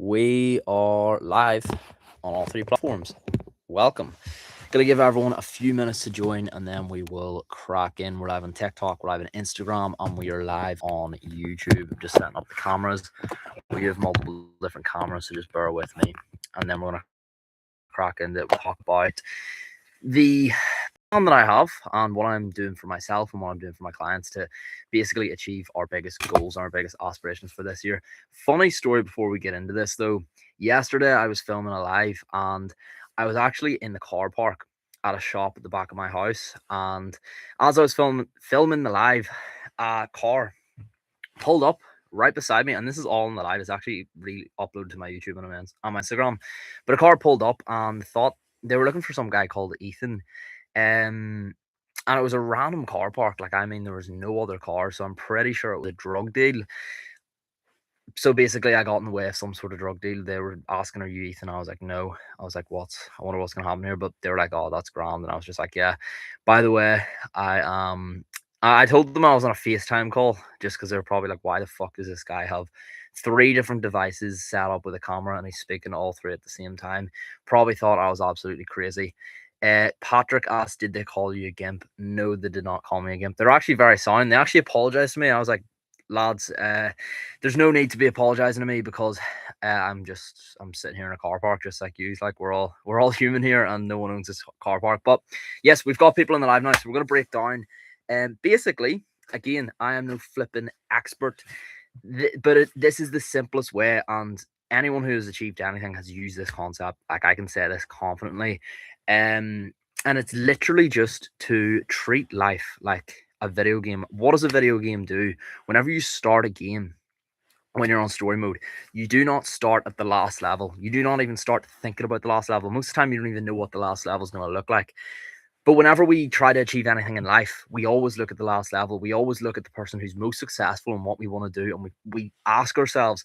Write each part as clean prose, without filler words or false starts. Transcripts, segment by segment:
We are live on all three platforms. Welcome. Gonna give everyone a few minutes to join and then we will crack in. We're live on TikTok, we're live on Instagram, and we are live on YouTube. I'm just setting up the cameras. We have multiple different cameras, so just bear with me. And then we're gonna crack into it. We'll talk about the plan that I have and what I'm doing for myself and what I'm doing for my clients to basically achieve our biggest goals and our biggest aspirations for this year. Funny story before we get into this though. Yesterday I was filming a live and I was actually in the car park at a shop at the back of my house, and as I was filming the live, a car pulled up right beside me, and this is all in the live. It's actually really uploaded to my YouTube and on my Instagram. But a car pulled up and thought they were looking for some guy called Ethan. And it was a random car park. Like, I mean, there was no other car, so I'm pretty sure it was a drug deal. So basically, I got in the way of some sort of drug deal. They were asking, "Are you Ethan?" I was like, "No." I was like, "What? I wonder what's gonna happen here." But they were like, "Oh, that's grand," and I was just like, "Yeah." By the way, I told them I was on a FaceTime call just because they were probably like, "Why the fuck does this guy have three different devices set up with a camera and he's speaking to all three at the same time?" Probably thought I was absolutely crazy. Patrick asked, "Did they call you a gimp?" No, they did not call me a gimp. They're actually very sound. They actually apologized to me. I was like, "Lads, there's no need to be apologizing to me because I'm sitting here in a car park just like you. Like, we're all human here, and no one owns this car park." But yes, we've got people in the live now, so we're gonna break down. And basically, again, I am no flipping expert, but this is the simplest way, and anyone who has achieved anything has used this concept. Like, I can say this confidently, um, and it's literally just to treat life like a video game. What does a video game do? Whenever you start a game, when you're on story mode, you do not start at the last level. You do not even start thinking about the last level. Most of the time, you don't even know what the last level is going to look like. But whenever we try to achieve anything in life, we always look at the last level. We always look at the person who's most successful and what we want to do. And we ask ourselves,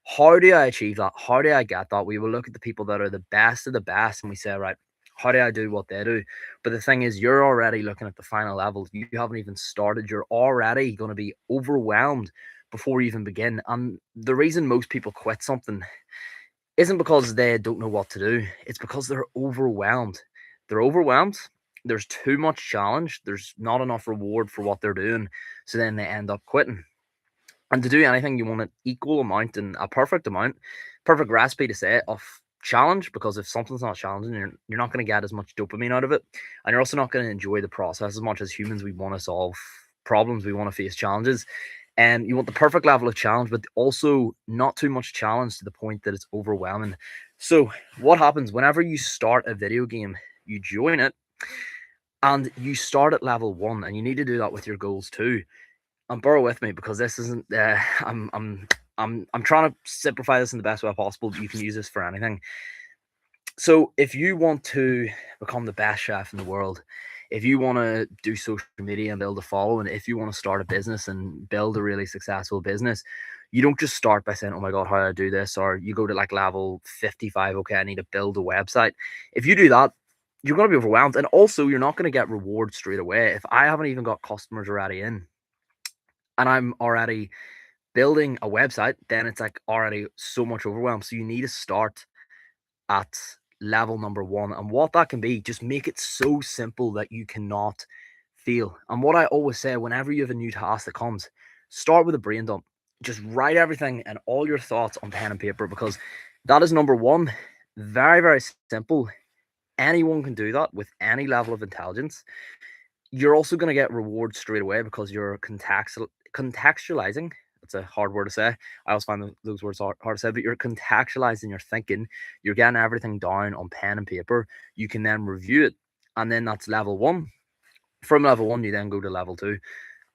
how do I achieve that? How do I get that? We will look at the people that are the best of the best and we say, right, how do I do what they do? But the thing is, you're already looking at the final level. You haven't even started. You're already going to be overwhelmed before you even begin. And the reason most people quit something isn't because they don't know what to do. It's because they're overwhelmed. They're overwhelmed. There's too much challenge. There's not enough reward for what they're doing. So then they end up quitting. And to do anything, you want an equal amount and a perfect amount, perfect recipe to say, of challenge. Because if something's not challenging, you're not going to get as much dopamine out of it. And you're also not going to enjoy the process as much. As humans, we want to solve problems, we want to face challenges. And you want the perfect level of challenge, but also not too much challenge to the point that it's overwhelming. So, what happens whenever you start a video game? You join it and you start at level one, and you need to do that with your goals too. And bear with me because this isn't. I'm trying to simplify this in the best way possible. You can use this for anything. So, if you want to become the best chef in the world, if you want to do social media and build a following, if you want to start a business and build a really successful business, you don't just start by saying, "Oh my God, how do I do this?" Or you go to like level 55. Okay, I need to build a website. If you do that, you're going to be overwhelmed. And also, you're not going to get rewards straight away. If I haven't even got customers already in and I'm already building a website, then it's like already so much overwhelm. So you need to start at level number one. And what that can be, just make it so simple that you cannot fail. And what I always say, whenever you have a new task that comes, start with a brain dump. Just write everything and all your thoughts on pen and paper, because that is number one. Very, very simple. Anyone can do that with any level of intelligence. You're also going to get rewards straight away because you're contextualizing. That's a hard word to say. I always find those words hard to say, but you're contextualizing your thinking. You're getting everything down on pen and paper. You can then review it. And then that's level one. From level one, you then go to level two.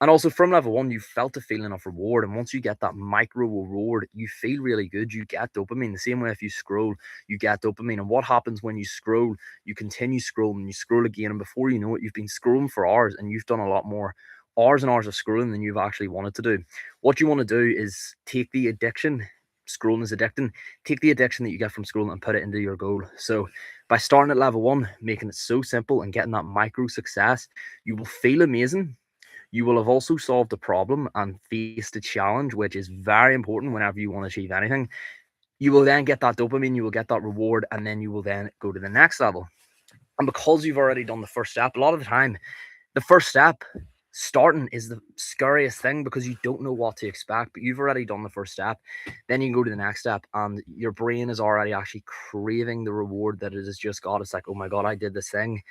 And also from level one, you felt a feeling of reward. And once you get that micro reward, you feel really good. You get dopamine. The same way if you scroll, you get dopamine. And what happens when you scroll? You continue scrolling, you scroll again. And before you know it, you've been scrolling for hours and you've done a lot more hours and hours of scrolling than you've actually wanted to do. What you want to do is take the addiction. Scrolling is addicting. Take the addiction that you get from scrolling and put it into your goal. So by starting at level one, making it so simple and getting that micro success, you will feel amazing. You will have also solved a problem and faced a challenge, which is very important whenever you want to achieve anything. you will then get that dopamine, you will get that reward, and then you will then go to the next level. And because you've already done the first step, a lot of the time, the first step, starting, is the scariest thing because you don't know what to expect, but you've already done the first step. Then you can go to the next step, and your brain is already actually craving the reward that it has just got. It's like, oh my God, I did this thing.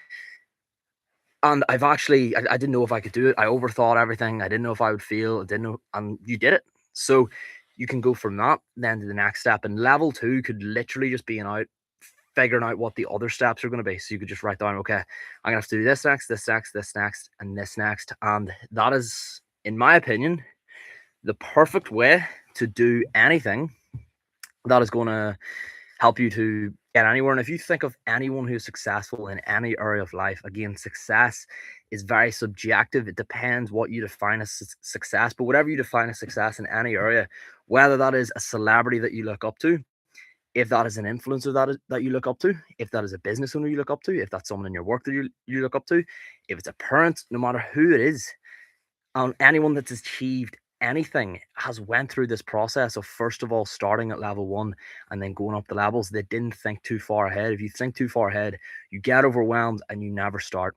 And I didn't know if I could do it. I overthought everything. I didn't know if I would feel. I didn't know. And you did it. So you can go from that then to the next step. And level two could literally just be figuring out what the other steps are going to be. So you could just write down, okay, I'm going to have to do this next, this next, this next, and this next. And that is, in my opinion, the perfect way to do anything that is going to help you to get anywhere. And if you think of anyone who's successful in any area of life, again, success is very subjective. It depends what you define as success. But whatever you define as success in any area, whether that is a celebrity that you look up to, if that is an influencer that you look up to, if that is a business owner you look up to, if that's someone in your work that you look up to, if it's a parent, no matter who it is, anyone that's achieved anything has went through this process of, first of all, starting at level one and then going up the levels. They didn't think too far ahead. If you think too far ahead, you get overwhelmed and you never start.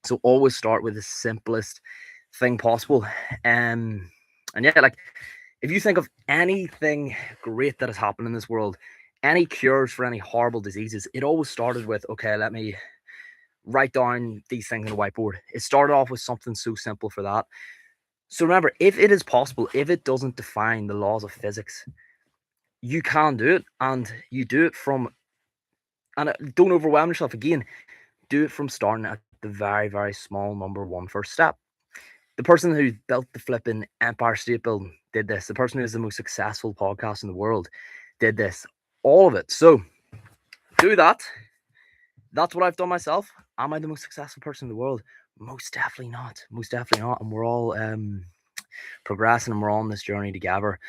So always start with the simplest thing possible. And yeah, like, if you think of anything great that has happened in this world, any cures for any horrible diseases, it always started with, okay, let me write down these things on a whiteboard. It started off with something so simple for that. So remember, if it is possible, if it doesn't define the laws of physics, you can do it, and you do it from, and don't overwhelm yourself. Again, do it from starting at the very, very small number one first step. The person who built the flipping Empire State Building did this. The person who is the most successful podcast in the world did this. All of it. So do that. That's what I've done myself. Am I the most successful person in the world? Most definitely not. Most definitely not. And we're all progressing, and we're on this journey together.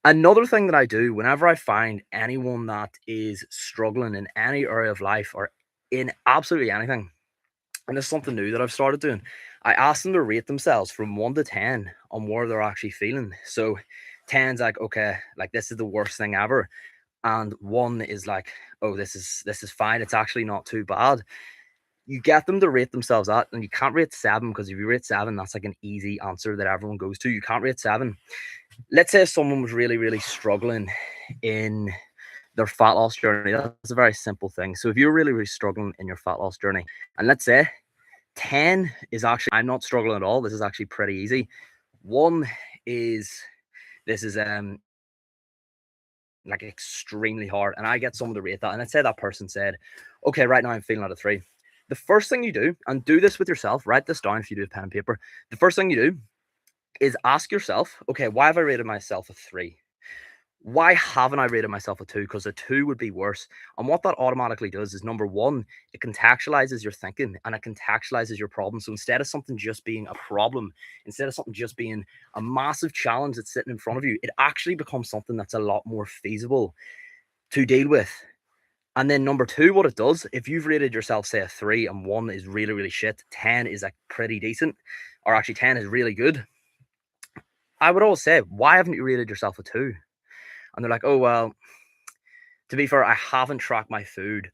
Another thing that I do whenever I find anyone that is struggling in any area of life or in absolutely anything, and it's something new that I've started doing, I ask them to rate themselves from 1 to 10 on where they're actually feeling. So 10's like, okay, like, this is the worst thing ever. And 1 is like, oh, this is fine. It's actually not too bad. You get them to rate themselves at, and you can't rate 7, because if you rate 7, that's like an easy answer that everyone goes to. You can't rate 7. Let's say someone was really, really struggling in their fat loss journey. That's a very simple thing. So if you're really, really struggling in your fat loss journey, and let's say 10 is actually, I'm not struggling at all. This is actually pretty easy. 1 is, this is like extremely hard, and I get someone to rate that. And let's say that person said, okay, right now I'm feeling out of 3. The first thing you do, and do this with yourself, write this down if you do have pen and paper. The first thing you do is ask yourself, okay, why have I rated myself a 3? Why haven't I rated myself a 2? Because a 2 would be worse. And what that automatically does is, number one, it contextualizes your thinking, and it contextualizes your problem. So instead of something just being a problem, instead of something just being a massive challenge that's sitting in front of you, it actually becomes something that's a lot more feasible to deal with. And then number two, what it does, if you've rated yourself, say, a 3, and 1 is really, really shit, 10 is like pretty decent, or actually 10 is really good, I would always say, why haven't you rated yourself a 2? And they're like, oh, well, to be fair, I haven't tracked my food,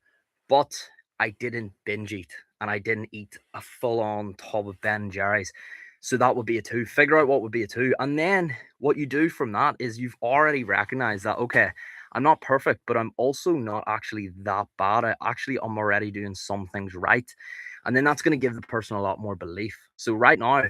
but I didn't binge eat, and I didn't eat a full-on tub of Ben & Jerry's. So that would be a 2. Figure out what would be a 2. And then what you do from that is, you've already recognized that, okay, I'm not perfect, but I'm also not actually that bad. I'm already doing some things right. And then that's going to give the person a lot more belief. So right now,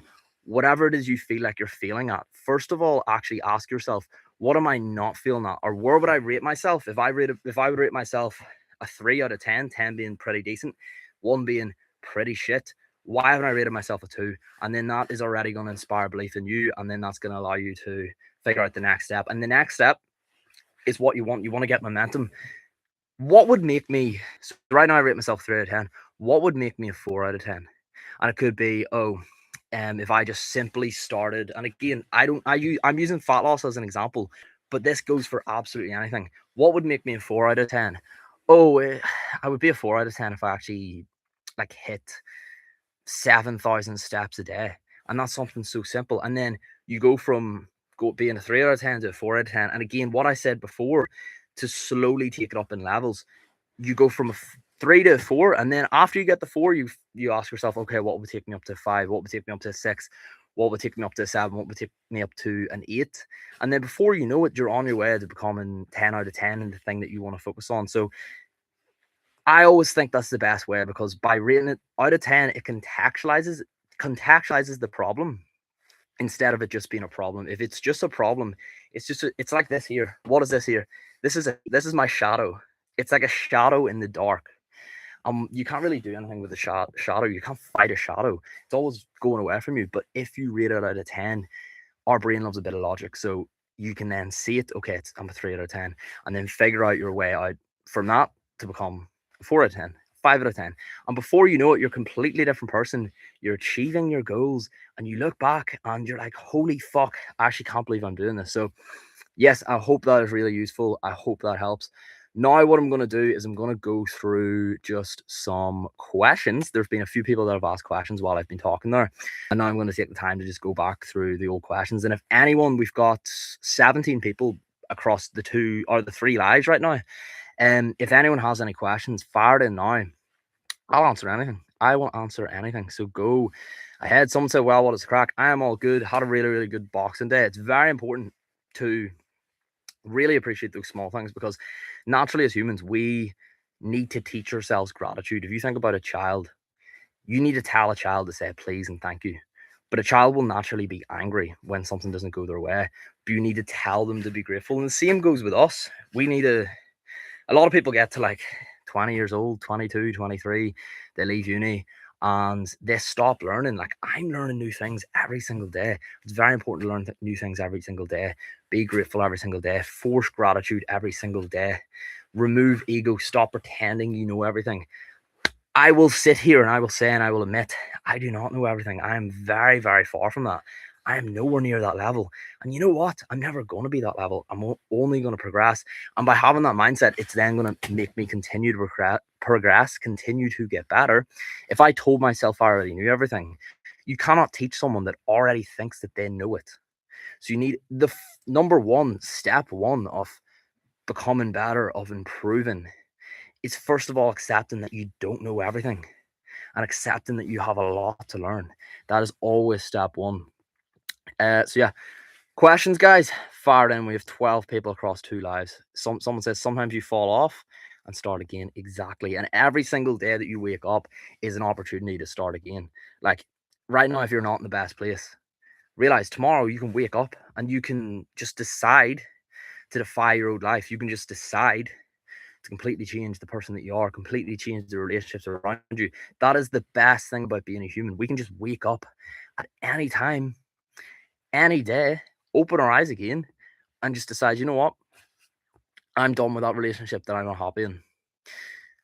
whatever it is you feel like you're feeling at, first of all, actually ask yourself, what am I not feeling at? Or where would I rate myself? If I would rate myself a 3 out of 10, 10 being pretty decent, 1 being pretty shit, why haven't I rated myself a 2? And then that is already going to inspire belief in you. And then that's going to allow you to figure out the next step. And the next step is what you want. You want to get momentum. What would make me, so right now I rate myself 3 out of 10. What would make me a 4 out of 10? And it could be, if I just simply started, and again, I'm using fat loss as an example, but this goes for absolutely anything. What would make me a 4 out of 10? I would be a 4 out of 10 if I actually like hit 7,000 steps a day. And that's something so simple. And then you go from being a 3 out of 10 to a 4 out of 10. And again, what I said before, to slowly take it up in levels. You go from a 3 to a 4, and then after you get the 4, you ask yourself, okay, what would take me up to 5? What would take me up to 6? What would take me up to 7? What would take me up to an 8? And then before you know it, you're on your way to becoming 10 out of 10 in the thing that you want to focus on. So I always think that's the best way, because by rating it out of 10, it contextualizes the problem instead of it just being a problem. If it's just a problem, it's like this here. What is this here? This is my shadow. It's like a shadow in the dark. You can't really do anything with a shadow. You can't fight a shadow. It's always going away from you. But if you rate it out of 10, our brain loves a bit of logic. So you can then see it. Okay, I'm a 3 out of 10, and then figure out your way out from that to become a 4 out of 10, 5 out of 10. And before you know it, you're a completely different person. You're achieving your goals, and you look back and you're like, holy fuck, I actually can't believe I'm doing this. So yes, I hope that is really useful. I hope that helps. Now, what I'm going to do is I'm going to go through just some questions. There's been a few people that have asked questions while I've been talking there. And now I'm going to take the time to just go back through the old questions. And if anyone, we've got 17 people across the 2 or the 3 lives right now. And if anyone has any questions, fire it in now. I'll answer anything. I will answer anything. So go ahead. Someone said, well, what is the crack? I am all good. Had a really, really good Boxing Day. It's very important to really appreciate those small things, because naturally as humans, we need to teach ourselves gratitude. If you think about a child, you need to tell a child to say please and thank you. But a child will naturally be angry when something doesn't go their way. But you need to tell them to be grateful. And the same goes with us. We need a lot of people get to like 20 years old, 22, 23, they leave uni and they stop learning. Like, I'm learning new things every single day. It's very important to learn new things every single day. Be grateful every single day. Force gratitude every single day. Remove ego. Stop pretending you know everything. I will sit here and I will say and I will admit, I do not know everything. I am very, very far from that. I am nowhere near that level. And you know what? I'm never going to be that level. I'm only going to progress. And by having that mindset, it's then going to make me continue to progress, continue to get better. If I told myself I already knew everything, you cannot teach someone that already thinks that they know it. So you need the step one of becoming better, of improving, is first of all accepting that you don't know everything and accepting that you have a lot to learn. That is always step one. So yeah, questions, guys. Fire in. We have 12 people across 2 lives. Someone says sometimes you fall off and start again. Exactly. And every single day that you wake up is an opportunity to start again. Like right now, if you're not in the best place, realize tomorrow you can wake up and you can just decide to defy your old life. You can just decide to completely change the person that you are, completely change the relationships around you. That is the best thing about being a human. We can just wake up at any time, any day, open our eyes again, and just decide, you know what? I'm done with that relationship that I'm not happy in.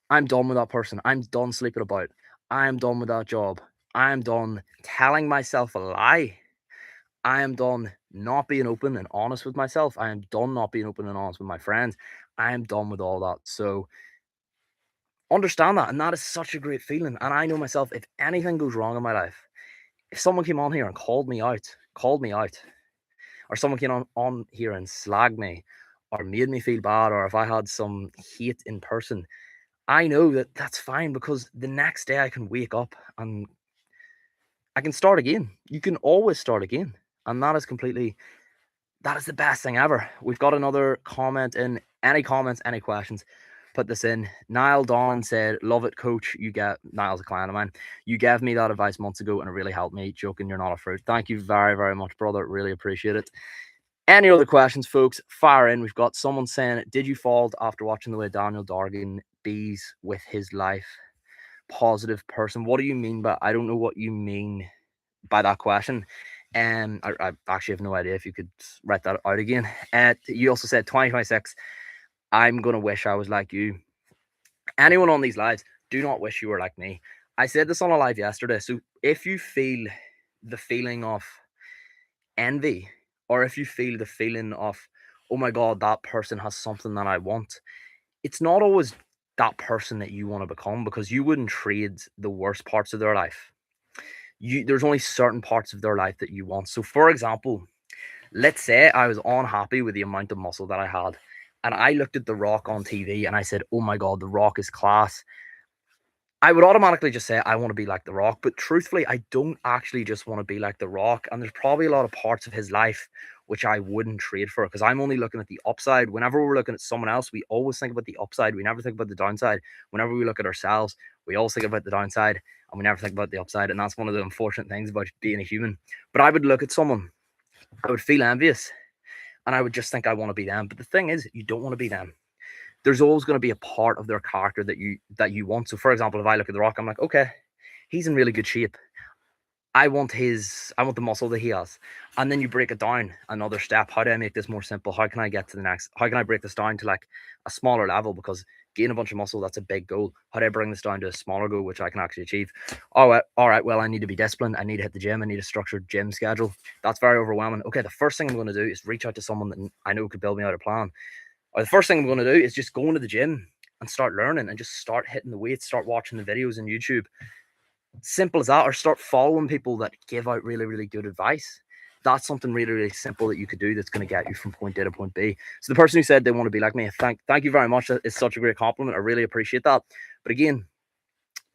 I'm done with that person. I'm done sleeping about. I'm done with that job. I'm done telling myself a lie. I am done not being open and honest with myself. I am done not being open and honest with my friends. I am done with all that. So understand that. And that is such a great feeling. And I know myself, if anything goes wrong in my life, if someone came on here and called me out, or someone came on here and slagged me or made me feel bad, or if I had some hate in person, I know that that's fine, because the next day I can wake up and I can start again. You can always start again. And that is the best thing ever. We've got another comment in. Any comments, any questions, put this in. Niall Dawn said, love it, coach. Niall's a client of mine. You gave me that advice months ago and it really helped me. Joking, you're not a fruit. Thank you very, very much, brother. Really appreciate it. Any other questions, folks? Fire in. We've got someone saying, did you fall after watching the way Daniel Dargan bees with his life? Positive person. What do you mean by, I don't know what you mean by that question. I actually have no idea if you could write that out again. You also said 2026. I'm going to wish I was like you. Anyone on these lives, do not wish you were like me. I said this on a live yesterday. So if you feel the feeling of envy, or if you feel the feeling of, oh my God, that person has something that I want, it's not always that person that you want to become, because you wouldn't trade the worst parts of their life. There's only certain parts of their life that you want. So for example, let's say I was unhappy with the amount of muscle that I had, and I looked at The Rock on TV and I said, oh my God, The Rock is class, I would automatically just say I want to be like The Rock. But truthfully, I don't actually just want to be like The Rock. And there's probably a lot of parts of his life which I wouldn't trade for, because I'm only looking at the upside. Whenever we're looking at someone else, we always think about the upside. We never think about the downside. Whenever we look at ourselves, we always think about the downside and we never think about the upside. And that's one of the unfortunate things about being a human. But I would look at someone, I would feel envious, and I would just think I want to be them. But the thing is, you don't want to be them. There's always going to be a part of their character that you want. So for example, if I look at The Rock, I'm like, okay, he's in really good shape. I want the muscle that he has. And then you break it down another step. How do I make this more simple? How can I get to the next? How can I break this down to like a smaller level? Because gain a bunch of muscle, that's a big goal. How do I bring this down to a smaller goal, which I can actually achieve? All right. Well, I need to be disciplined. I need to hit the gym. I need a structured gym schedule. That's very overwhelming. Okay, the first thing I'm going to do is reach out to someone that I know could build me out a plan. Or the first thing I'm going to do is just go into the gym and start learning and just start hitting the weights, start watching the videos on YouTube. Simple as that. Or start following people that give out really, really good advice. That's something really, really simple that you could do that's going to get you from point A to point B. So the person who said they want to be like me, thank you very much. It's such a great compliment. I really appreciate that. But again,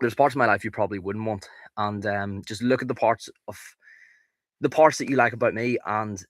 there's parts of my life you probably wouldn't want. And just look at the parts that you like about me, and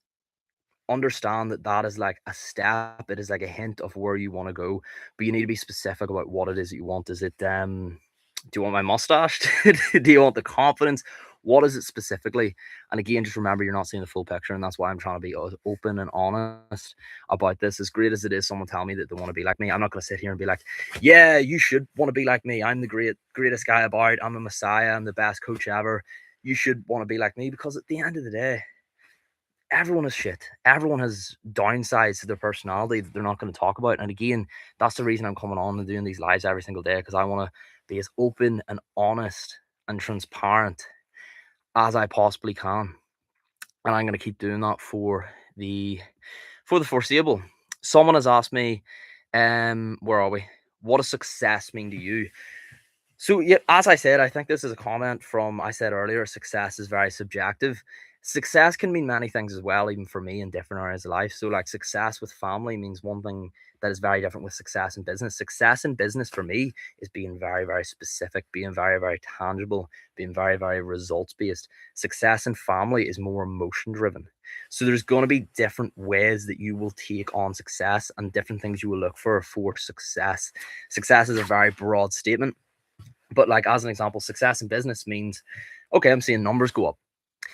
understand that that is like a step. It is like a hint of where you want to go, but you need to be specific about what it is that you want. Is it do you want my mustache? Do you want the confidence? What is it specifically? And again, just remember, you're not seeing the full picture, and that's why I'm trying to be open and honest about this. As great as it is, someone tell me that they want to be like me, I'm not going to sit here and be like, yeah, you should want to be like me. I'm the greatest guy about. I'm a messiah. I'm the best coach ever. You should want to be like me, because at the end of the day, everyone is shit. Everyone has downsides to their personality that they're not going to talk about. And again, that's the reason I'm coming on and doing these lives every single day, because I want to be as open and honest and transparent as I possibly can. And I'm going to keep doing that for the foreseeable. Someone has asked me, where are we? What does success mean to you? So yeah, as I said, I think this is a comment from I said earlier, success is very subjective. Success can mean many things as well, even for me in different areas of life. So like success with family means one thing that is very different with success in business. Success in business for me is being very, very specific, being very, very tangible, being very, very results based. Success in family is more emotion driven. So there's going to be different ways that you will take on success and different things you will look for success. Success is a very broad statement. But like as an example, success in business means, okay, I'm seeing numbers go up.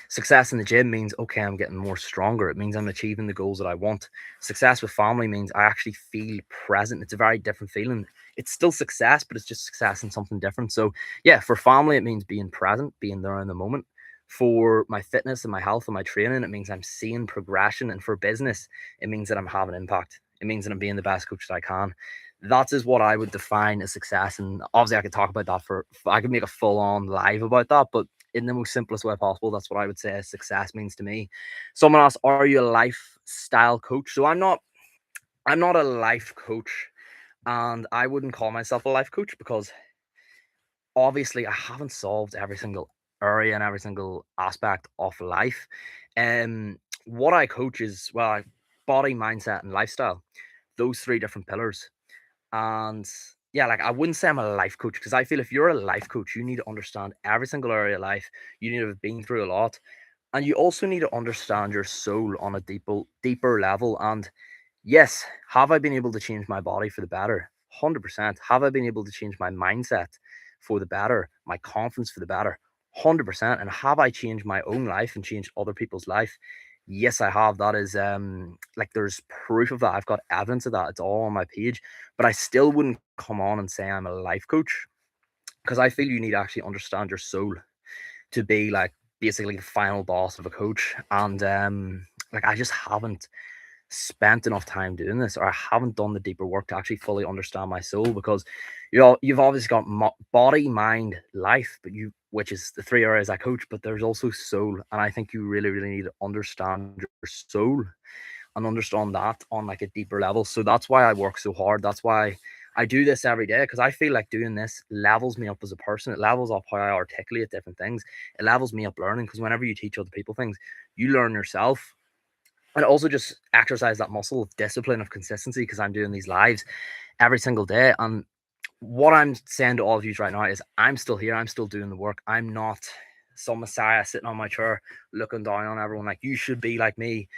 Success in the gym means, okay, I'm getting more stronger. It means I'm achieving the goals that I want. Success with family means I actually feel present. It's a very different feeling. It's still success, but it's just success in something different. So yeah, for family, it means being present, being there in the moment. For my fitness and my health and my training, it means I'm seeing progression. And for business, it means that I'm having impact. It means that I'm being the best coach that I can. That is what I would define as success. And obviously I could talk about that I could make a full on live about that, but in the most simplest way possible, that's what I would say success means to me. Someone asked, are you a lifestyle coach? So I'm not a life coach, and I wouldn't call myself a life coach, because obviously I haven't solved every single area and every single aspect of life. What I coach is, well, body, mindset, and lifestyle. Those three different pillars. And yeah, like I wouldn't say I'm a life coach, because I feel if you're a life coach, you need to understand every single area of life. You need to have been through a lot. And you also need to understand your soul on a deeper level. And yes, have I been able to change my body for the better? 100%. Have I been able to change my mindset for the better, my confidence for the better? 100%. And have I changed my own life and changed other people's life? Yes, I have. That is like there's proof of that. I've got evidence of that. It's all on my page. But I still wouldn't come on and say I'm a life coach, because I feel you need to actually understand your soul to be like basically the final boss of a coach. And like I just haven't spent enough time doing this, or I haven't done the deeper work to actually fully understand my soul. Because you've obviously got body, mind, life, which is the three areas I coach, but there's also soul. And I think you really, really need to understand your soul and understand that on like a deeper level. So that's why I work so hard. That's why I do this every day, because I feel like doing this levels me up as a person. It levels up how I articulate different things. It levels me up learning, because whenever you teach other people things, you learn yourself. and also just exercise that muscle of discipline, of consistency, because I'm doing these lives every single day. And what I'm saying to all of you right now is I'm still here. I'm still doing the work. I'm not some messiah sitting on my chair looking down on everyone like you should be like me.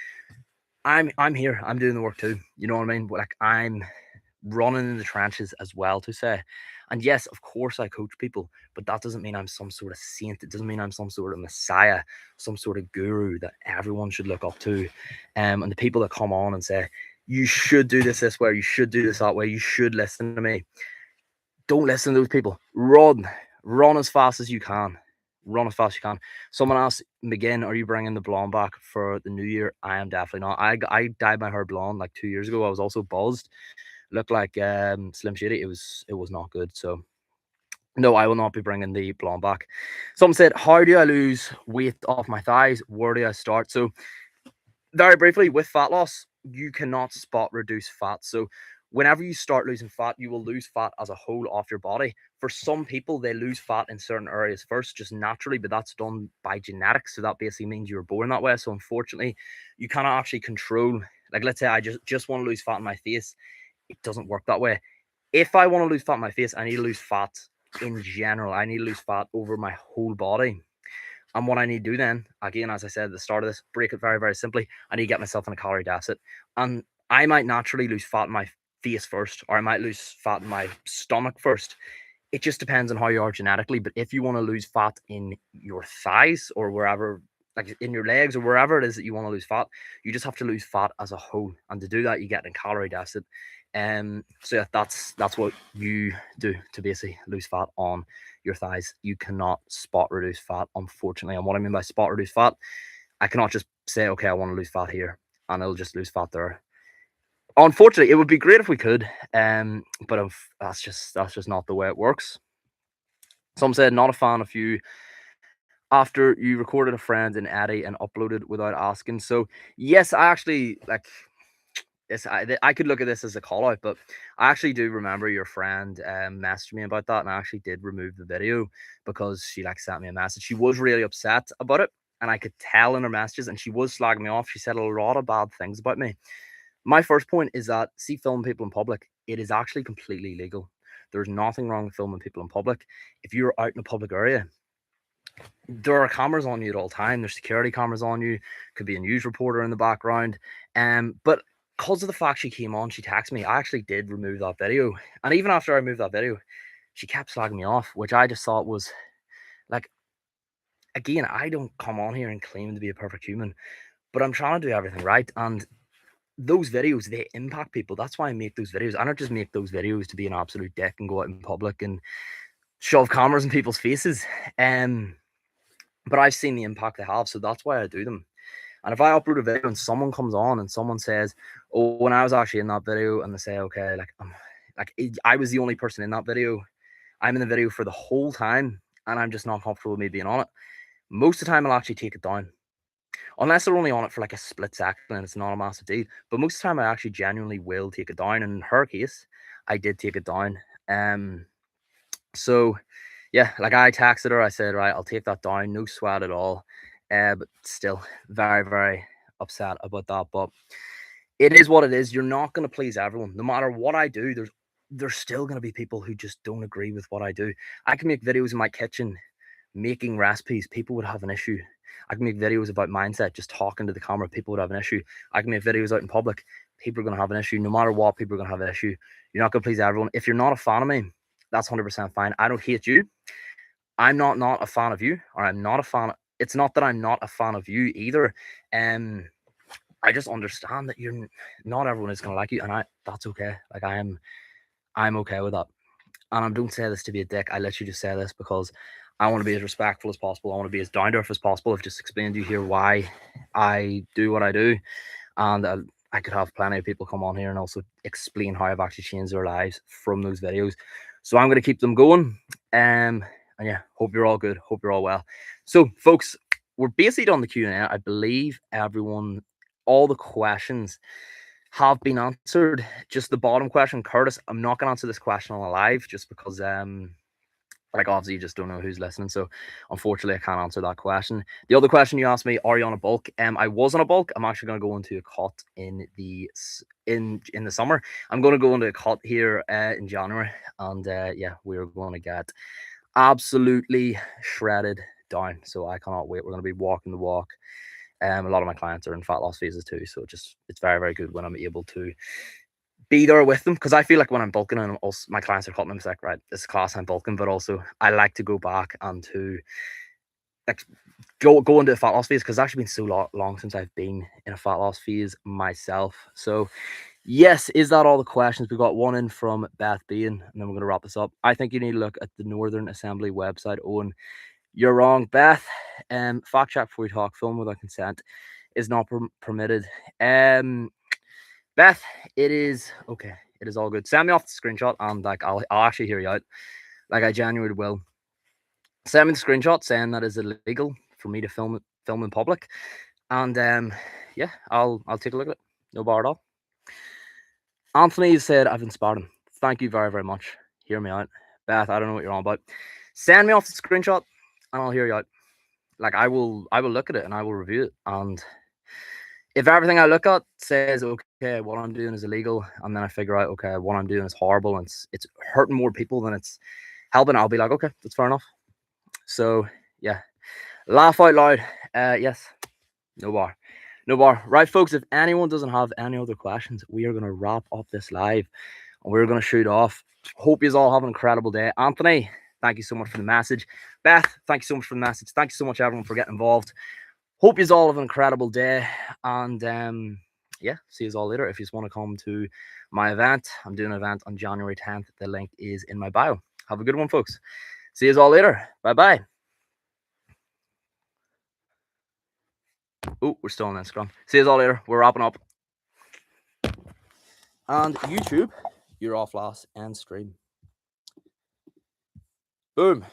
I'm here. I'm doing the work too. You know what I mean? Like I'm running in the trenches as well to say. And yes, of course I coach people, but that doesn't mean I'm some sort of saint. It doesn't mean I'm some sort of messiah, some sort of guru that everyone should look up to. And the people that come on and say, you should do this way, you should do this that way, you should listen to me. Don't listen to those people. Run as fast as you can. Run as fast as you can. Someone asked McGinn, are you bringing the blonde back for the new year? I am definitely not. I dyed my hair blonde like 2 years ago. I was also buzzed, looked like Slim Shady. It was not good. So no, I will not be bringing the blonde back. Someone said, how do I lose weight off my thighs? Where do I start? So very briefly, with fat loss, you cannot spot reduce fat. So whenever you start losing fat, you will lose fat as a whole off your body. For some people, they lose fat in certain areas first, just naturally, but that's done by genetics. So that basically means you were born that way. So unfortunately, you cannot actually control. Like, let's say I just want to lose fat in my face. It doesn't work that way. If I want to lose fat in my face, I need to lose fat in general. I need to lose fat over my whole body. And what I need to do then, again, as I said at the start of this, break it very, very simply. I need to get myself in a calorie deficit. And I might naturally lose fat in my face first, or I might lose fat in my stomach first. It just depends on how you are genetically. But if you want to lose fat in your thighs or wherever, like in your legs or wherever it is that you want to lose fat, you just have to lose fat as a whole. And to do that, you get in calorie deficit. So yeah, that's what you do to basically lose fat on your thighs. You cannot spot reduce fat, unfortunately. And what I mean by spot reduce fat, I cannot just say, okay, I want to lose fat here, and it'll just lose fat there. Unfortunately, it would be great if we could, but that's just not the way it works. Some said not a fan of you after you recorded a friend in Eddie and uploaded without asking. So yes, I actually like this. I could look at this as a call out, but I actually do remember your friend messaged me about that, and I actually did remove the video because she like sent me a message. She was really upset about it, and I could tell in her messages, and she was slagging me off. She said a lot of bad things about me. My first point is that see filming people in public, it is actually completely legal. There's nothing wrong with filming people in public. If you're out in a public area, there are cameras on you at all time. There's security cameras on you. Could be a news reporter in the background. But because of the fact she came on, she texted me. I actually did remove that video, and even after I removed that video, she kept slagging me off, which I just thought was like, again, I don't come on here and claim to be a perfect human, but I'm trying to do everything right. And those videos, they impact people. That's why I make those videos. I don't just make those videos to be an absolute dick and go out in public and shove cameras in people's faces. But I've seen the impact they have, so that's why I do them. And if I upload a video and someone comes on and someone says, "Oh, when I was actually in that video," and they say, "Okay, I was the only person in that video. I'm in the video for the whole time, and I'm just not comfortable with me being on it." Most of the time, I'll actually take it down, unless they're only on it for like a split second and it's not a massive deal. But most of the time, I actually genuinely will take it down. And in her case, I did take it down. So yeah, like I texted her, I said, right, I'll take that down, no sweat at all. But still very, very upset about that. But it is what it is. You're not going to please everyone. No matter what I do, there's still going to be people who just don't agree with what I do. I can make videos in my kitchen making recipes. People would have an issue. I can make videos about mindset, just talking to the camera. People would have an issue. I can make videos out in public. People are going to have an issue. No matter what, people are going to have an issue. You're not going to please everyone. If you're not a fan of me, that's 100% fine. I don't hate you. I'm not a fan of you, or I'm not a fan. It's not that I'm not a fan of you either. I just understand that not everyone is gonna like you, and that's okay. Like I'm okay with that. And I don't say this to be a dick. I literally just say this because I want to be as respectful as possible. I want to be as down to earth as possible. I've just explained to you here why I do what I do, and I could have plenty of people come on here and also explain how I've actually changed their lives from those videos. So I'm going to keep them going. And yeah, hope you're all good. Hope you're all well. So, folks, we're basically done the Q&A. I believe all the questions have been answered. Just the bottom question, Curtis, I'm not going to answer this question on a live just because like obviously you just don't know who's listening. So unfortunately I can't answer that question. The other question you asked me, are you on a bulk? I was on a bulk. I'm actually going to go into a cut in the summer. I'm going to go into a cut here in January, and yeah, we're going to get absolutely shredded down. So I cannot wait. We're going to be walking the walk. A lot of my clients are in fat loss phases too, so it's very, very good when I'm able to be there with them, because I feel like when I'm bulking and also my clients are cutting, I'm like, right, this class I'm bulking, but also I like to go back and to like go into a fat loss phase, because it's actually been so long since I've been in a fat loss phase myself. So yes, is that all the questions? We got one in from Beth Bean, and then we're going to wrap this up. I think you need to look at the Northern Assembly website. Owen, you're wrong, Beth. Fact check before we talk. Film without consent is not permitted. Beth, it is okay. It is all good. Send me off the screenshot, and like I'll actually hear you out. Like I genuinely will. Send me the screenshot saying that is illegal for me to film in public, and yeah, I'll take a look at it. No bar at all. Anthony said I've inspired him. Thank you very, very much. Hear me out. Beth, I don't know what you're on about. Send me off the screenshot and I'll hear you out. Like I will look at it and I will review it. And if everything I look at says, okay, what I'm doing is illegal, and then I figure out, okay, what I'm doing is horrible and it's hurting more people than it's helping, I'll be like, okay, that's fair enough. So yeah. Laugh out loud. Yes. No bar. No bar. Right, folks, if anyone doesn't have any other questions, we are going to wrap up this live and we're going to shoot off. Hope you all have an incredible day. Anthony, thank you so much for the message. Beth, thank you so much for the message. Thank you so much, everyone, for getting involved. Hope you all have an incredible day. And yeah, see you all later. If you just want to come to my event, I'm doing an event on January 10th. The link is in my bio. Have a good one, folks. See you all later. Bye-bye. Oh, we're still on Instagram. See you all later. We're wrapping up. And YouTube, you're off last and stream. Boom.